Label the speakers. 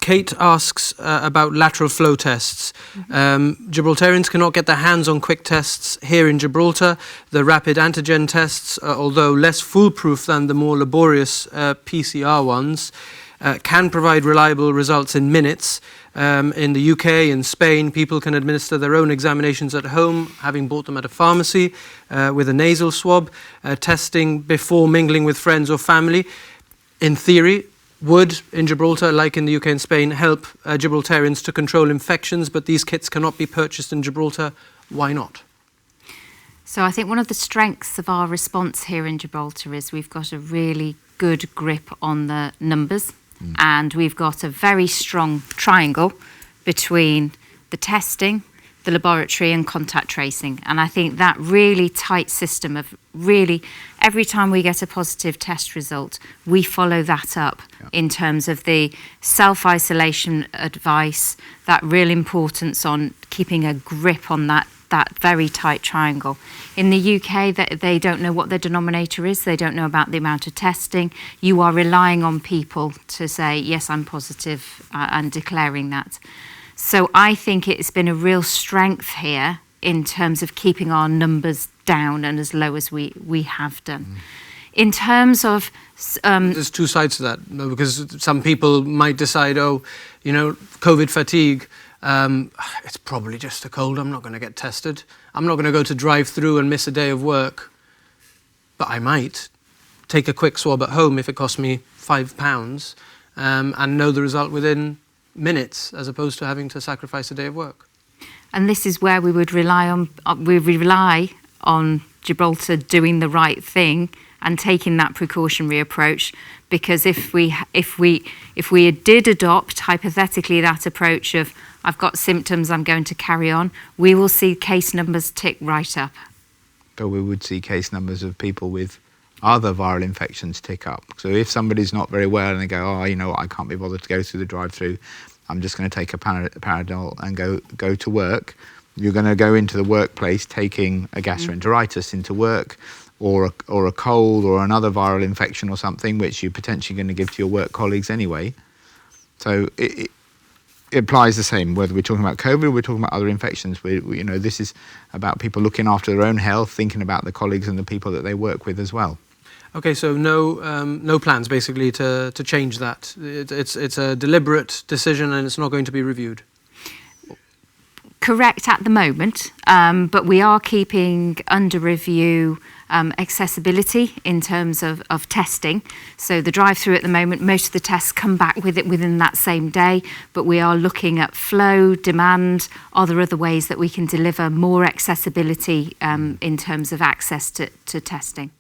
Speaker 1: Kate asks about lateral flow tests. Gibraltarians cannot get their hands on quick tests here in Gibraltar. The rapid antigen tests, although less foolproof than the more laborious PCR ones, can provide reliable results in minutes. In the UK and Spain, people can administer their own examinations at home, having bought them at a pharmacy with a nasal swab, testing before mingling with friends or family. In theory, would, in Gibraltar, like in the UK and Spain, help Gibraltarians to control infections, but these kits cannot be purchased in Gibraltar. Why not?
Speaker 2: So I think one of the strengths of our response here in Gibraltar is we've got a really good grip on the numbers. And we've got a very strong triangle between the testing, the laboratory and contact tracing. And I think that really tight system of really, every time we get a positive test result, we follow that up in terms of the self-isolation advice, that real importance on keeping a grip on that very tight triangle. In the UK, they don't know what their denominator is. They don't know about the amount of testing. You are relying on people to say, yes, I'm positive, and declaring that. So I think it's been a real strength here in terms of keeping our numbers down and as low as we have done. In terms of...
Speaker 1: There's two sides to that, because some people might decide, oh, you know, COVID fatigue, it's probably just a cold, I'm not going to get tested. I'm not going to go to drive-through and miss a day of work. But I might take a quick swab at home if it costs me £5 and know the result within minutes, as opposed to having to sacrifice a day of work.
Speaker 2: And this is where we would rely on Gibraltar doing the right thing and taking that precautionary approach, because if we did adopt hypothetically that approach of I've got symptoms, I'm going to carry on, we will see case numbers tick right up.
Speaker 3: But we would see case numbers of people with other viral infections tick up. So if somebody's not very well and they go, oh, you know what, I can't be bothered to go through the drive-through, I'm just going to take a Panadol and go to work. You're going to go into the workplace taking a gastroenteritis into work, or a cold or another viral infection or something, which you're potentially going to give to your work colleagues anyway. So it applies the same, whether we're talking about COVID or we're talking about other infections. You know, this is about people looking after their own health, thinking about the colleagues and the people that they work with as well.
Speaker 1: Okay, so no plans basically to change that. It's a deliberate decision and it's not going to be reviewed.
Speaker 2: Correct at the moment, but we are keeping under review accessibility in terms of testing. So the drive-through at the moment, most of the tests come back with it within that same day, but we are looking at flow, demand, are there other ways that we can deliver more accessibility in terms of access to testing?